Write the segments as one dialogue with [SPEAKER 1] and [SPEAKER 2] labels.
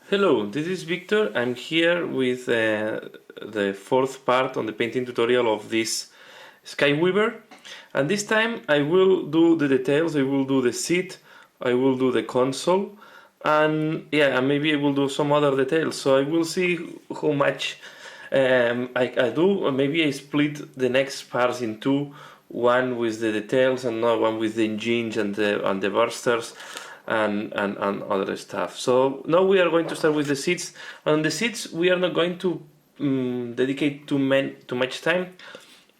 [SPEAKER 1] Hello, this is Victor. I'm here with the fourth part on the painting tutorial of this Skyweaver, and this time I will do the details. I will do the seat, I will do the console, and yeah, and maybe I will do some other details. So I will see how much I do. Maybe I split the next parts in two, one with the details and another one with the engines and the bursters and other stuff. So now we are going to start with the seats. On the seats we are not going to dedicate too much time.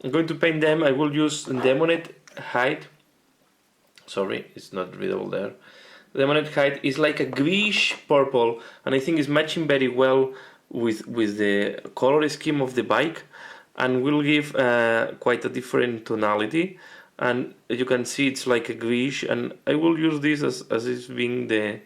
[SPEAKER 1] I'm going to paint them. I will use Demonate Height. Sorry, it's not readable there. Demonate Height is like a greenish purple, and I think it's matching very well with the color scheme of the bike, and will give quite a different tonality. And you can see it's like a greenish, and I will use this as it's being the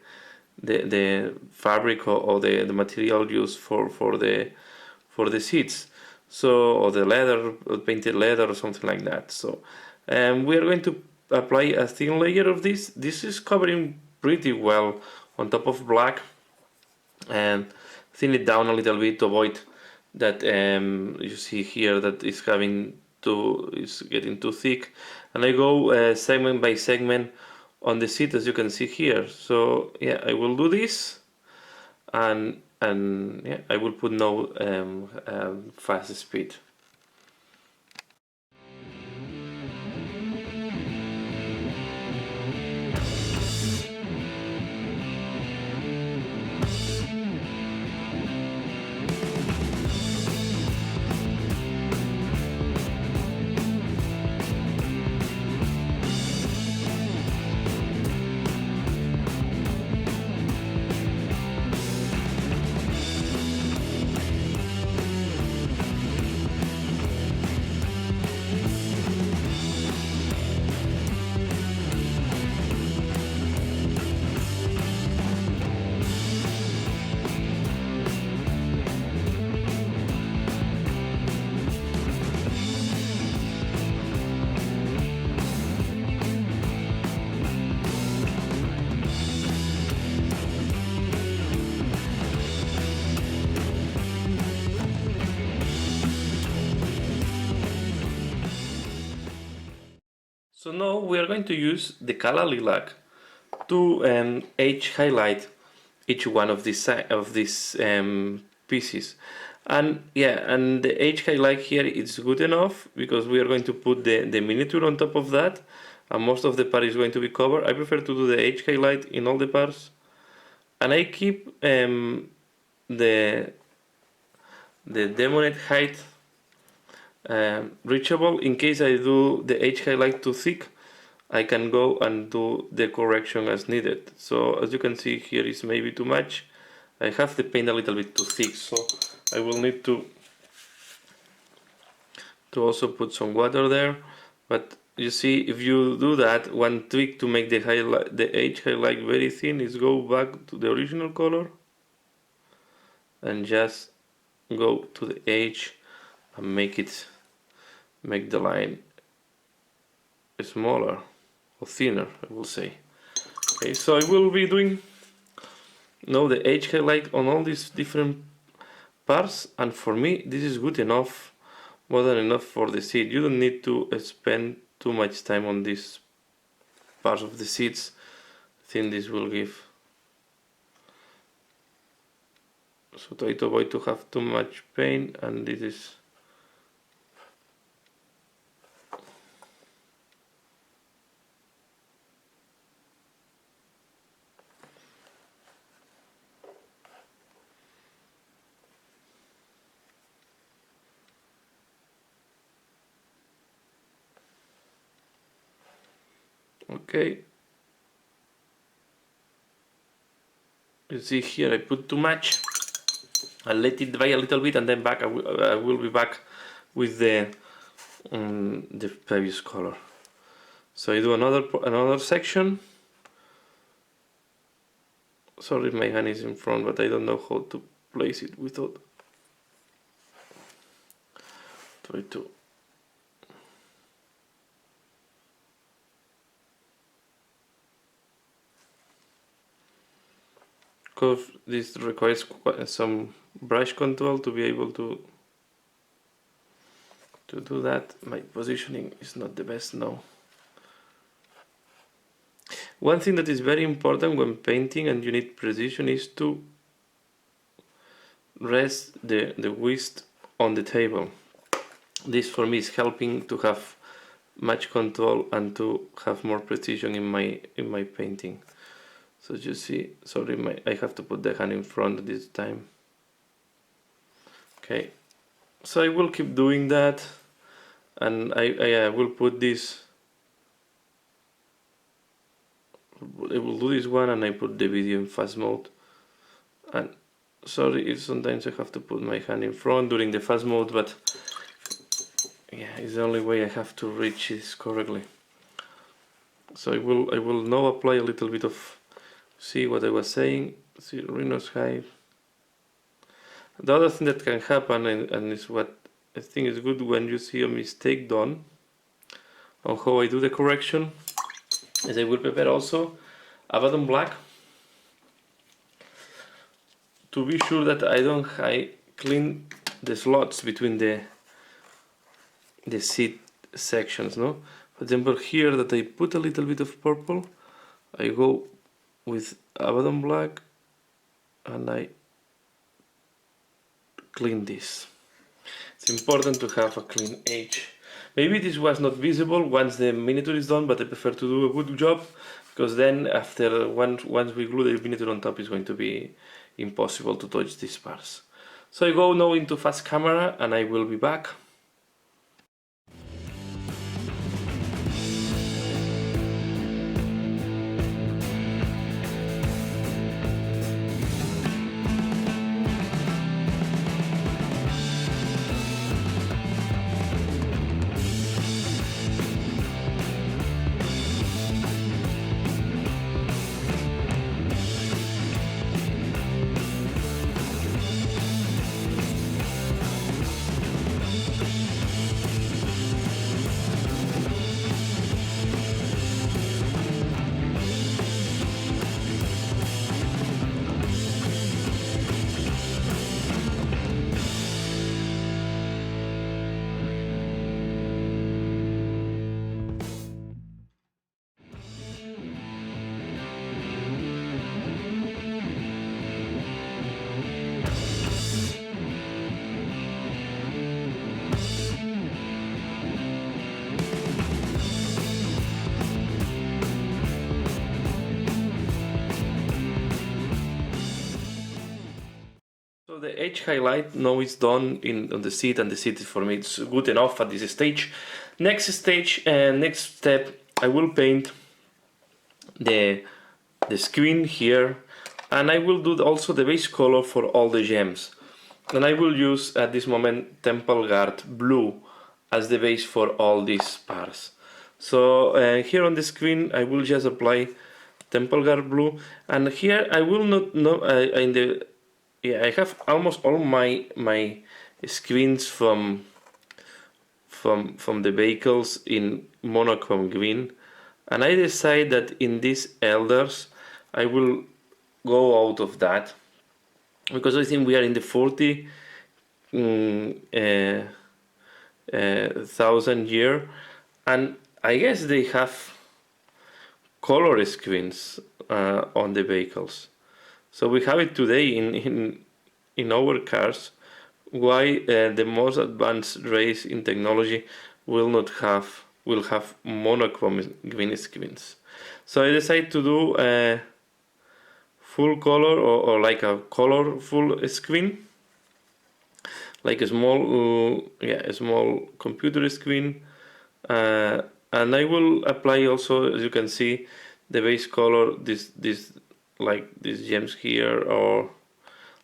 [SPEAKER 1] fabric or the material used for the seats. So, or the leather, painted leather or something like that. So we are going to apply a thin layer of this. This is covering pretty well on top of black, and thin it down a little bit to avoid that you see here that is getting too thick. And I go segment by segment on the seat, as you can see here. So yeah, I will do this, and yeah, I will put no fast speed. So now we are going to use the Kala Lilac to edge highlight each one of these pieces. And yeah, and the edge highlight here is good enough because we are going to put the miniature on top of that, and most of the part is going to be covered. I prefer to do the edge highlight in all the parts, and I keep the demonate height reachable. In case I do the edge highlight too thick, I can go and do the correction as needed. So as you can see here is maybe too much. I have the paint a little bit too thick, so I will need to also put some water there. But you see, if you do that, one trick to make the edge highlight very thin is go back to the original color and just go to the edge and make the line smaller or thinner, I will say. Okay, so I will be doing now the edge highlight on all these different parts, and for me this is good enough, more than enough for the seat. You don't need to spend too much time on these parts of the seats. I think this will give. So try to avoid to have too much paint, and this is okay. You see here I put too much. I'll let it dry a little bit, and then I will be back with the previous color. So I do another section. Sorry, my hand is in front, but I don't know how to place it without. Try to. course this requires some brush control to be able to do that. My positioning is not the best now. One thing that is very important when painting and you need precision is to rest the whisk on the table. This for me is helping to have much control and to have more precision in my painting. So you see, sorry, I have to put the hand in front this time. Okay, so I will keep doing that, and I will put this. I will do this one, and I put the video in fast mode. And sorry if sometimes I have to put my hand in front during the fast mode, but yeah, it's the only way I have to reach this correctly. So I will now apply a little bit of, see what I was saying, see Rhinos Hive. The other thing that can happen, and is what I think is good when you see a mistake done on how I do the correction, is I will prepare also Abaddon black to be sure that I clean the slots between the seat sections, no? For example, here that I put a little bit of purple, I go with Abaddon black and I clean this. It's important to have a clean edge. Maybe this was not visible once the miniature is done, but I prefer to do a good job, because then after once we glue the miniature on top, it's going to be impossible to touch these parts. So I go now into fast camera and I will be back. So the edge highlight now is done on the seat, and the seat for me it's good enough at this stage. Next step, I will paint the screen here, and I will do also the base color for all the gems. And I will use at this moment Temple Guard blue as the base for all these parts. So here on the screen I will just apply Temple Guard blue, and here I will not know I have almost all my screens from the vehicles in monochrome green, and I decide that in these elders I will go out of that, because I think we are in the 40,000 year, and I guess they have color screens on the vehicles. So we have it today in our cars. Why the most advanced race in technology will have monochrome green screens? So I decided to do a full color or like a colorful screen, like a small computer screen, and I will apply also, as you can see, the base color, like these gems here or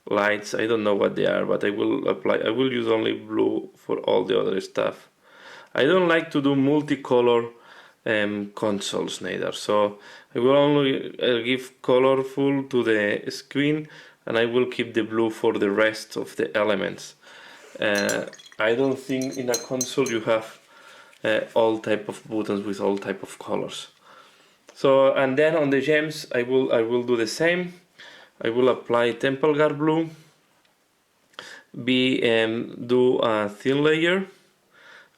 [SPEAKER 1] lights, I don't know what they are, but I will use only blue for all the other stuff. I don't like to do multicolor consoles neither, so I will only give colorful to the screen, and I will keep the blue for the rest of the elements. I don't think in a console you have all type of buttons with all type of colors. So, and then on the gems I will do the same. I will apply temple guard blue, do a thin layer,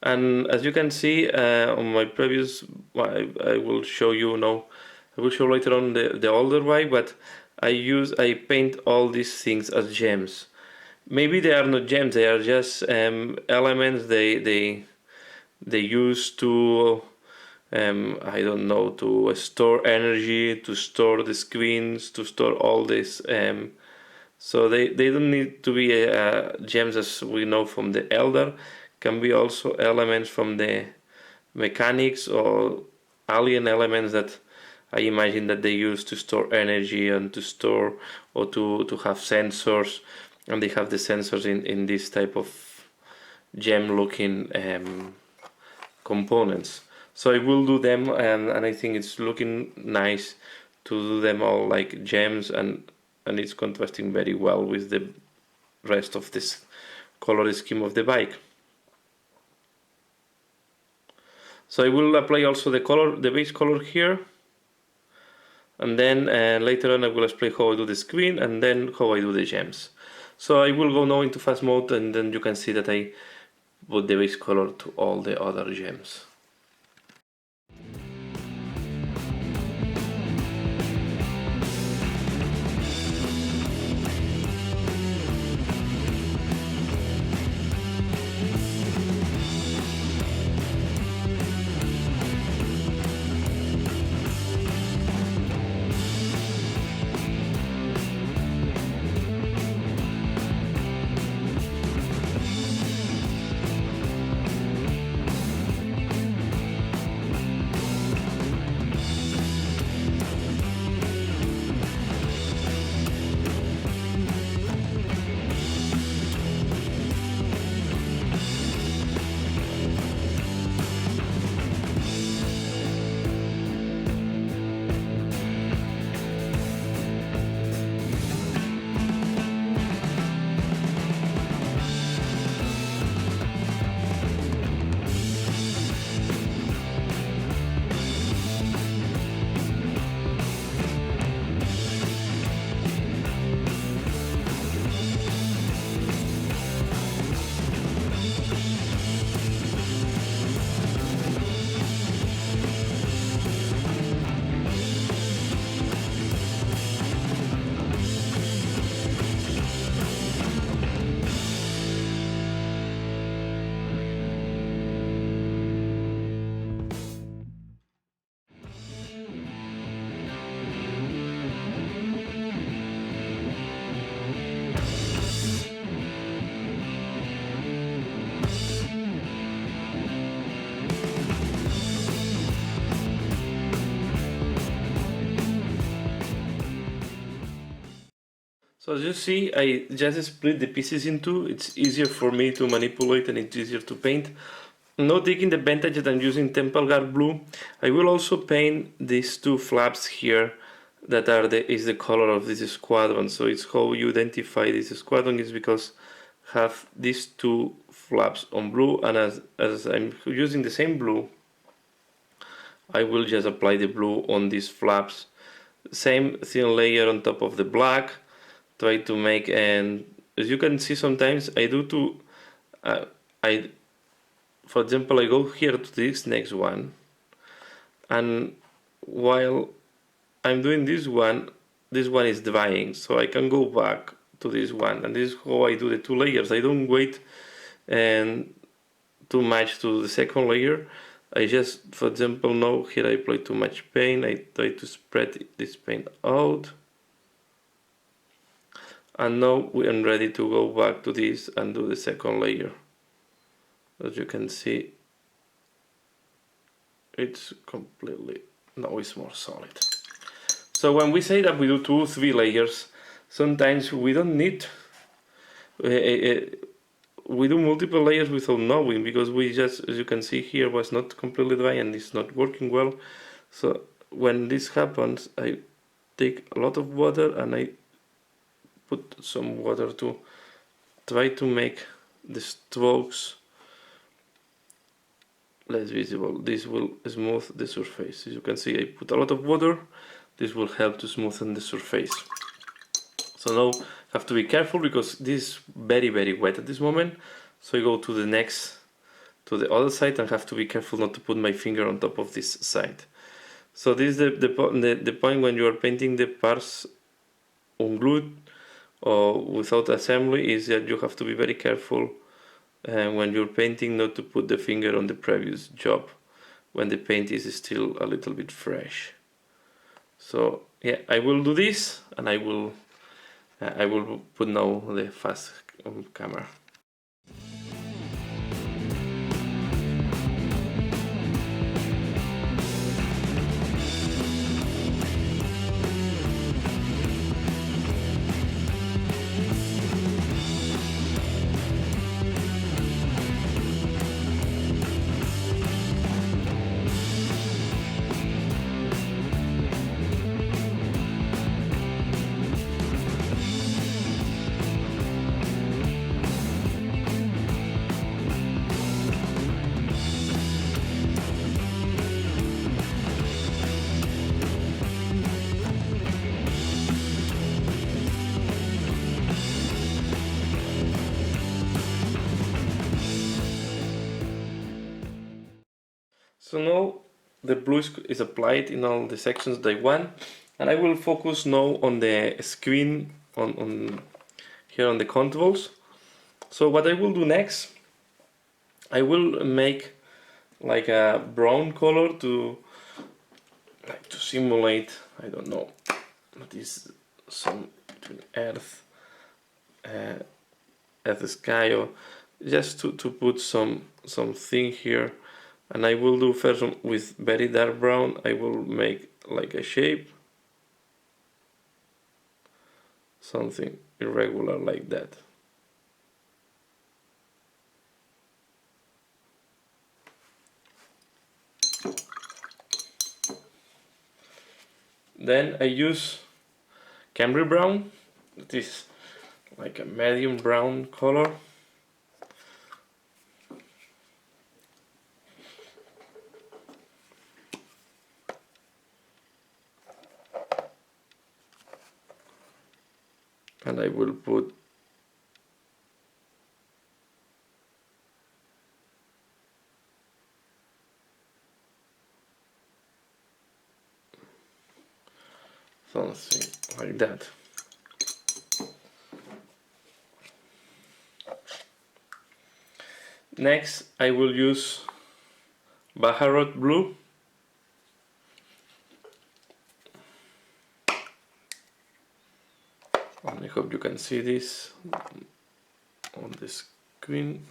[SPEAKER 1] and as you can see on my previous, I will show you now. I will show later on the older way, but I paint all these things as gems. Maybe they are not gems; they are just elements they use to I don't know, to store energy, to store the screens, to store all this. So they don't need to be gems as we know from the Elder. Can be also elements from the mechanics or alien elements that I imagine that they use to store energy and to store or to have sensors, and they have the sensors in this type of gem looking components. So I will do them, and I think it's looking nice to do them all like gems, and it's contrasting very well with the rest of this color scheme of the bike. So I will apply also the color, the base color here, and then later on I will explain how I do the screen and then how I do the gems. So I will go now into fast mode, and then you can see that I put the base color to all the other gems. So as you see, I just split the pieces in two. It's easier for me to manipulate and it's easier to paint. Now taking the advantage that I'm using Temple Guard blue, I will also paint these two flaps here that is the color of this squadron. So it's how you identify this squadron is because have these two flaps on blue, and as I'm using the same blue, I will just apply the blue on these flaps. Same thin layer on top of the black. Try to make, and as you can see sometimes I do to for example I go here to this next one, and while I'm doing this one is drying, so I can go back to this one, and this is how I do the two layers. I don't wait and too much to the second layer. I just, for example, now here I apply too much paint. I try to spread this paint out. And now we are ready to go back to this and do the second layer. As you can see, it's completely, now it's more solid. So when we say that we do 2-3 layers, sometimes we don't need, we do multiple layers without knowing, because we just, as you can see here, was not completely dry and it's not working well. So when this happens, I take a lot of water and I put some water to try to make the strokes less visible. This will smooth the surface. As you can see, I put a lot of water. This will help to smoothen the surface. So now I have to be careful because this is very wet at this moment. So I go to the other side and have to be careful not to put my finger on top of this side. So this is the point when you are painting the parts unglued or without assembly, is that you have to be very careful when you're painting not to put the finger on the previous job when the paint is still a little bit fresh. So yeah, I will do this, and I will put now the fast camera. So now the blue is applied in all the sections that I want, and I will focus now on the screen on here on the controls. So what I will do next, I will make like a brown color to simulate, I don't know, this some between earth sky, or just to put something here. And I will do first with very dark brown. I will make like a shape, something irregular like that. Then I use Camry brown. It is like a medium brown color. And I will put something like that. Next, I will use Bajarot blue. And I hope you can see this on the screen.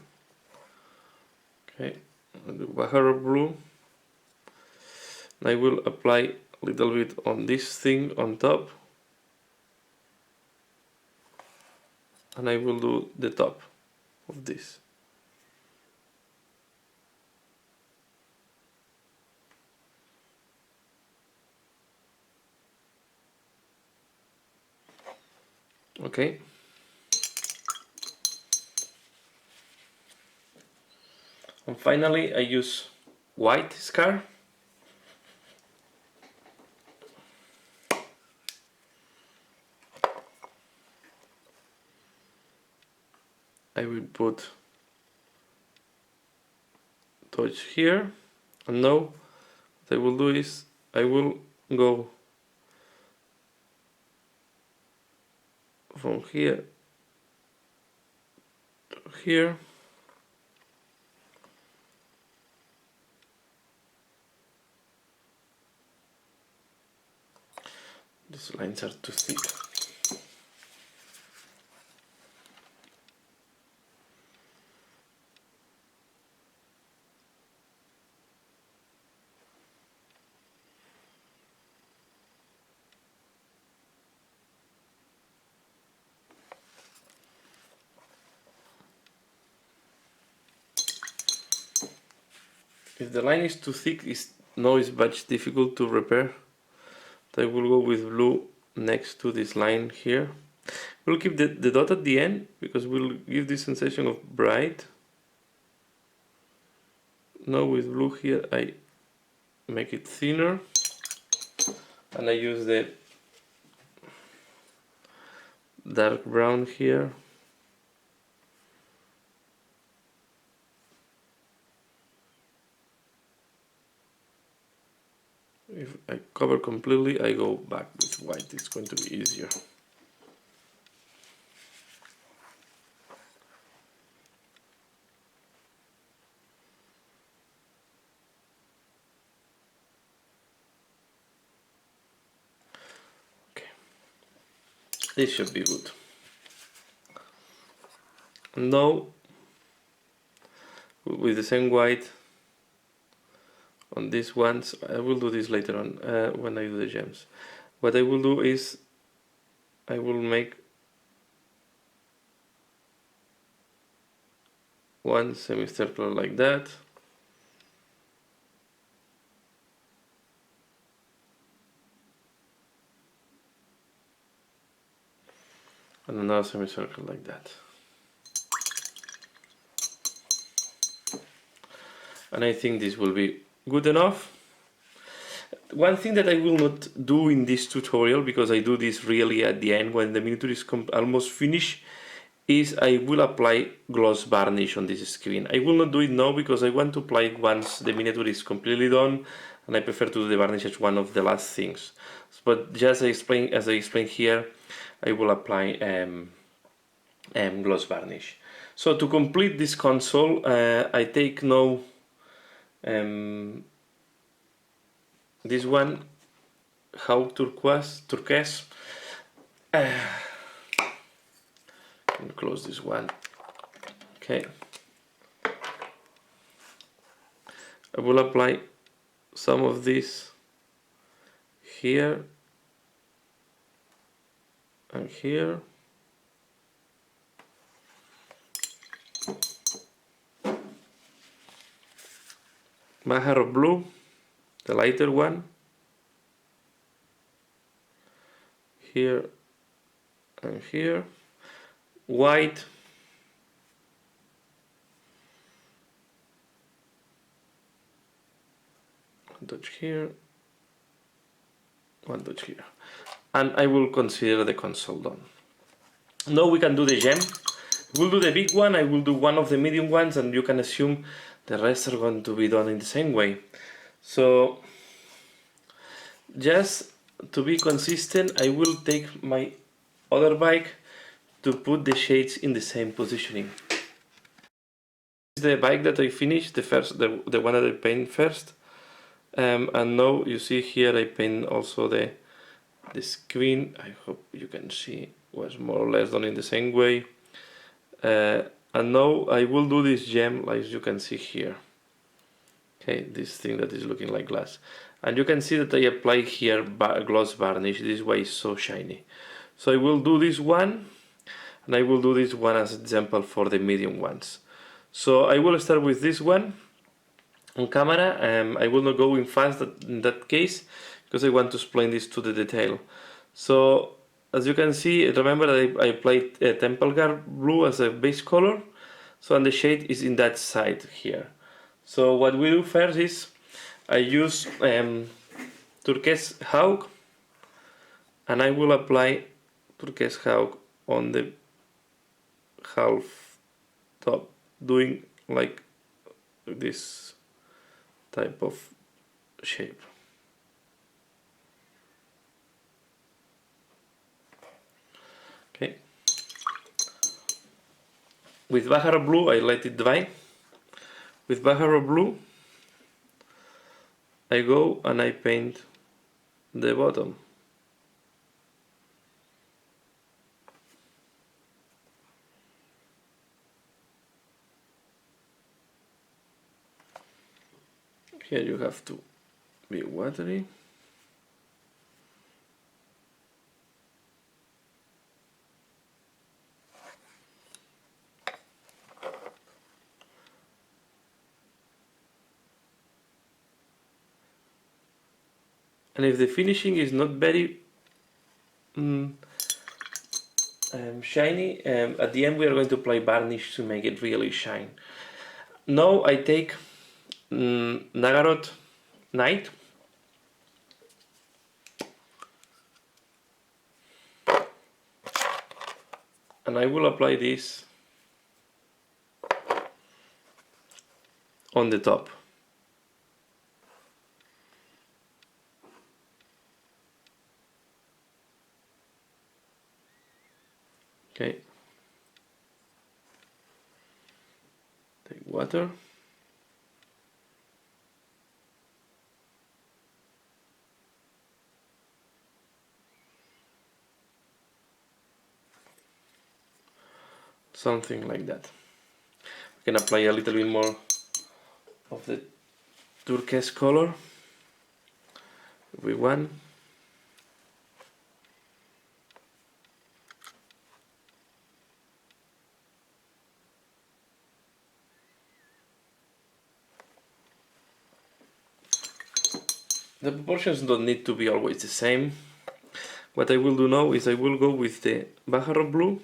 [SPEAKER 1] Okay, the Bajarot blue. And I will apply a little bit on this thing on top, and I will do the top of this. Okay. And finally I use white scar. I will put touch here, and now what I will do is I will go from here to here. These lines are too thick. If the line is too thick, it's much difficult to repair. I will go with blue next to this line here. We'll keep the dot at the end because we'll give this sensation of bright. Now with blue here I make it thinner, and I use dark brown here. If I cover completely, I go back with white. It's going to be easier. Okay, this should be good. Now, with the same white on these ones, I will do this later on when I do the gems. What I will do is I will make one semicircle like that, and another semicircle like that. And I think this will be good enough. One thing that I will not do in this tutorial, because I do this really at the end when the miniature is almost finished, is I will apply gloss varnish on this screen. I will not do it now because I want to apply it once the miniature is completely done, and I prefer to do the varnish as one of the last things. But just as I explained here, I will apply gloss varnish. So to complete this console, I take now this one, how turquoise. Close this one. Okay. I will apply some of this here and here. Mahar of blue, the lighter one, here and here. White, one touch here, one touch here, and I will consider the console done. Now we can do the gem. We'll do the big one, I will do one of the medium ones, and you can assume the rest are going to be done in the same way. So just to be consistent, I will take my other bike to put the shades in the same positioning. This is the bike that I finished, the one that I paint first, and now you see here I paint also the screen. I hope you can see was more or less done in the same way. And now I will do this gem like you can see here. Okay, this thing that is looking like glass, and you can see that I apply here gloss varnish. This is why it's so shiny. So I will do this one, and I will do this one as an example for the medium ones. So I will start with this one on camera. I will not go in fast in that case because I want to explain this to the detail. So as you can see, remember that I applied temple guard blue as a base color, so and the shade is in that side here. So what we do first is I use turquoise hawk, and I will apply turquoise hawk on the half top, doing like this type of shape. Okay. With Bahara blue, I let it dry. With Bahara blue, I go and I paint the bottom. Here you have to be watery. And if the finishing is not very shiny, at the end we are going to apply varnish to make it really shine. Now I take Nagarot Night, and I will apply this on the top. Okay, take water. Something like that. We can apply a little bit more of the turquoise color if we want. The proportions don't need to be always the same. What I will do now is I will go with the Bajarro blue.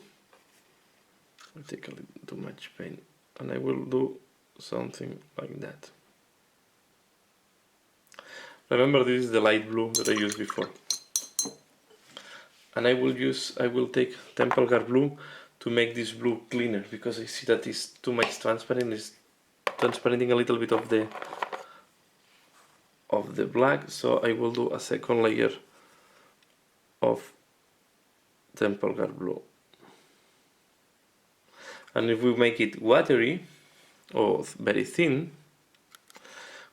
[SPEAKER 1] I'll take a little too much paint, and I will do something like that. Remember, this is the light blue that I used before. And I will take Temple Guard blue to make this blue cleaner, because I see that it's too much transparent. It's transparenting a little bit of the black, so I will do a second layer of Temple Guard blue. And if we make it watery or very thin,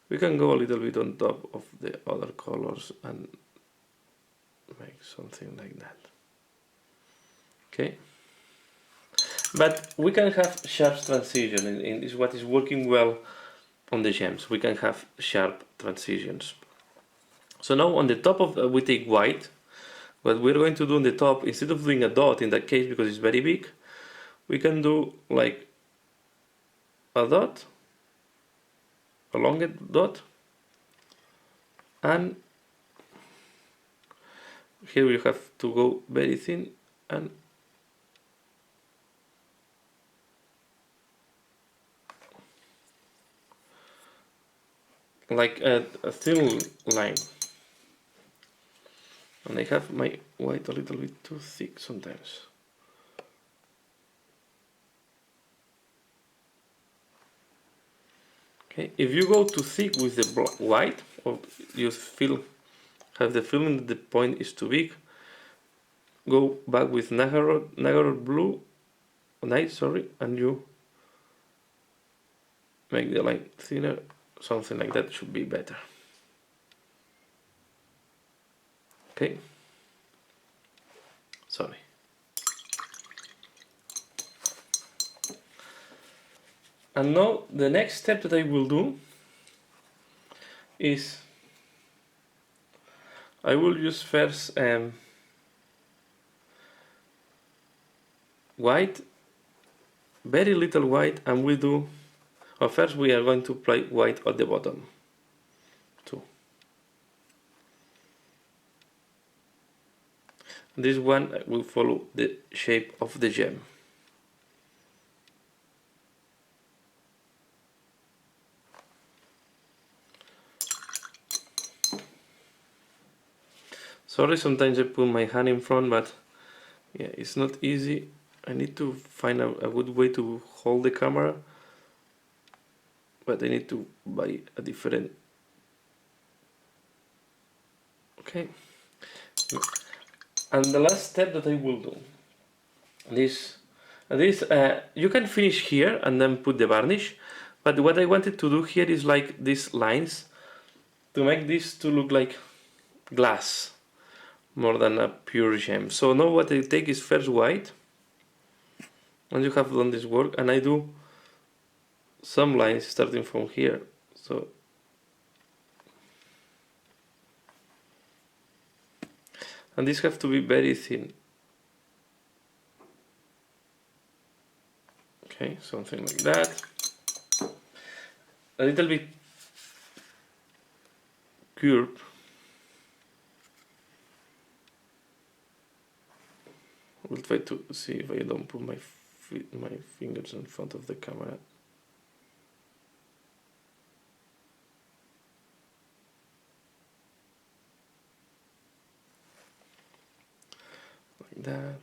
[SPEAKER 1] we can go a little bit on top of the other colors and make something like that. Okay, but we can have sharp transition, and is what is working well on the gems. We can have sharp transitions. So now on the top of we take white. What we're going to do on the top, instead of doing a dot in that case because it's very big, we can do like a dot, a longer dot, and here we have to go very thin and like a thin line. And I have my white a little bit too thick sometimes. Okay, if you go too thick with the white, or you have the feeling that the point is too big, go back with Nagarot blue, and you make the line thinner. Something like that should be better. Okay, sorry. And now the next step that I will do is I will use first white, very little white, and we do, first we are going to apply white at the bottom too. This one will follow the shape of the gem. Sorry, sometimes I put my hand in front, but yeah, it's not easy. I need to find a good way to hold the camera, but I need to buy a different. Okay. And the last step that I will do, this you can finish here and then put the varnish, but what I wanted to do here is like these lines to make this to look like glass more than a pure gem. So now what I take is first white, and you have done this work, and I do some lines starting from here. So and these have to be very thin. Okay, something like that. A little bit curved. I will try to see if I don't put my fingers in front of the camera. Like that.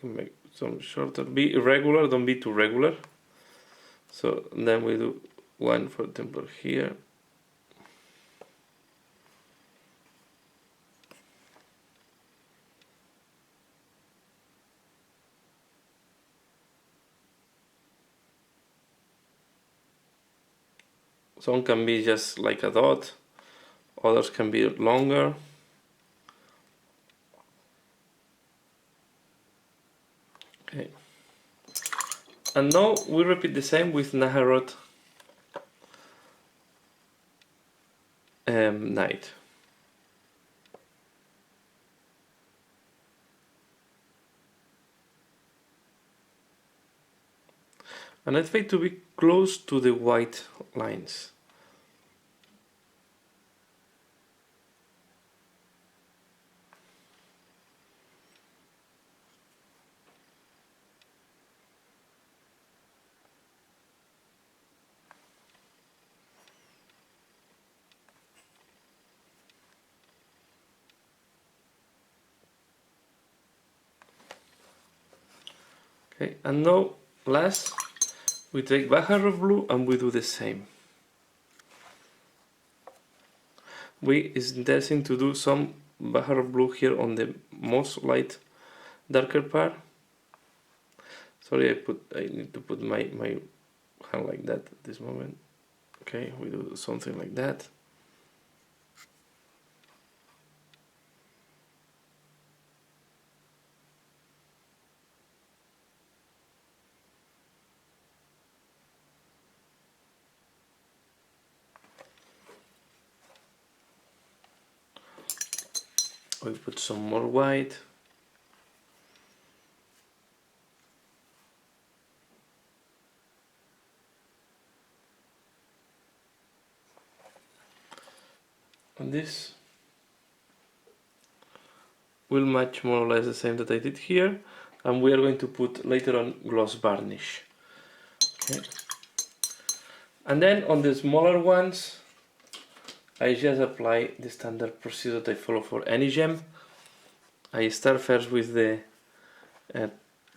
[SPEAKER 1] make some shorter. Be irregular, don't be too regular. So then we do one, for example, here. Some can be just like a dot, others can be longer. Okay. And now we repeat the same with Naharot Night. And I try to be close to the white lines. Okay, and now last we take Bajarro blue and we do the same. It's interesting to do some Bajarro blue here on the most light darker part. Sorry, I need to put my hand like that at this moment. Okay, we do something like that. We put some more white. And this will match more or less the same that I did here, and we are going to put later on gloss varnish. Okay. And then on the smaller ones I just apply the standard procedure that I follow for any gem. I start first with the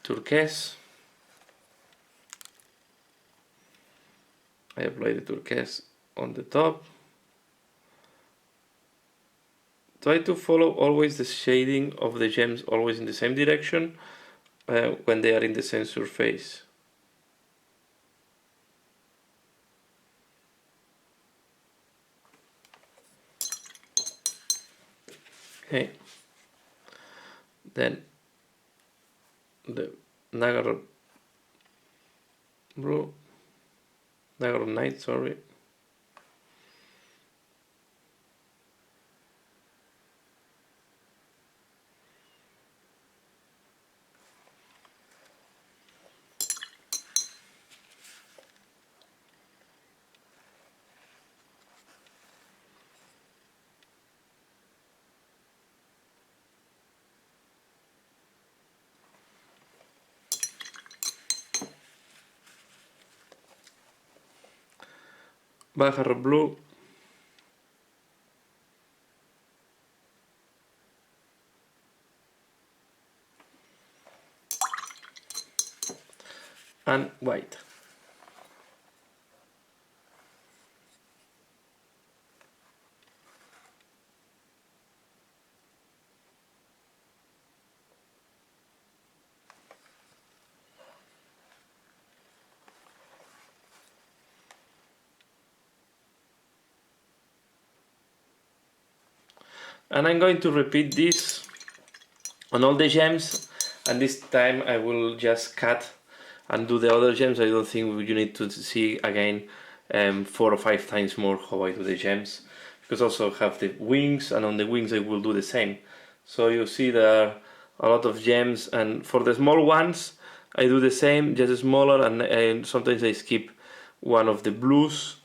[SPEAKER 1] turquoise. I apply the turquoise on the top. Try to follow always the shading of the gems always in the same direction when they are in the same surface. Okay. Then the Nagarro blue, Nagarro night, sorry. Bajarro blue. And white. And I'm going to repeat this on all the gems, and this time I will just cut and do the other gems. I don't think you need to see again 4 or 5 times more how I do the gems, because also have the wings, and on the wings I will do the same. So you see there are a lot of gems, and for the small ones I do the same, just smaller, and sometimes I skip one of the blues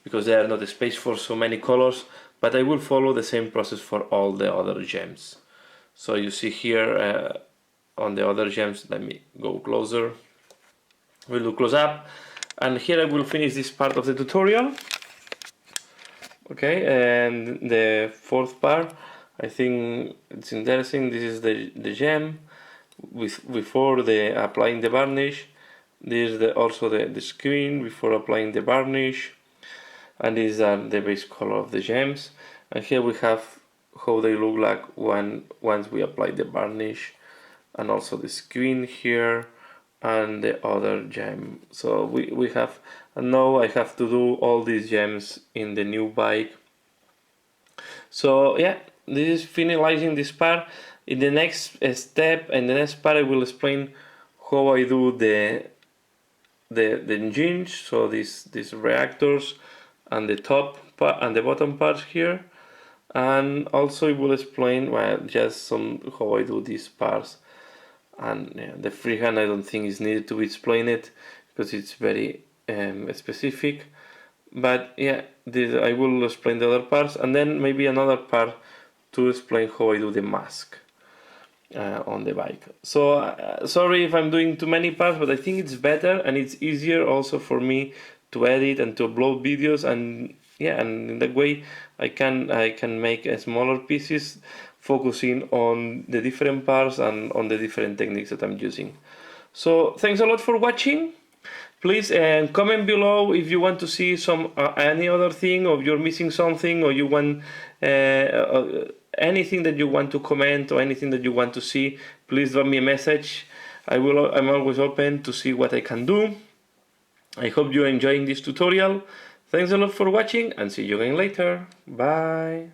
[SPEAKER 1] because there are not space for so many colors, but I will follow the same process for all the other gems. So you see here on the other gems, let me go closer. We'll do close up, and here I will finish this part of the tutorial. Okay, and the fourth part, I think it's interesting. This is the gem. before the applying the varnish. This is also the screen before applying the varnish, and these are the base color of the gems. And here we have how they look like once we apply the varnish, and also the screen here and the other gem. So we have, and now I have to do all these gems in the new bike. So yeah, this is finalizing this part. In the next step, in the next part, I will explain how I do the engines, so these reactors and the top part and the bottom part here, and also I will explain just how I do these parts. And yeah, the freehand I don't think is needed to explain it because it's very specific. But yeah, I will explain the other parts, and then maybe another part to explain how I do the mask on the bike. So sorry if I'm doing too many parts, but I think it's better and it's easier also for me to edit and to upload videos, and yeah, and in that way I can make smaller pieces focusing on the different parts and on the different techniques that I'm using. So thanks a lot for watching. Please comment below if you want to see some any other thing, or you're missing something, or you want anything that you want to comment, or anything that you want to see. Please drop me a message. I'm always open to see what I can do. I hope you're enjoying this tutorial. Thanks a lot for watching, and see you again later. Bye.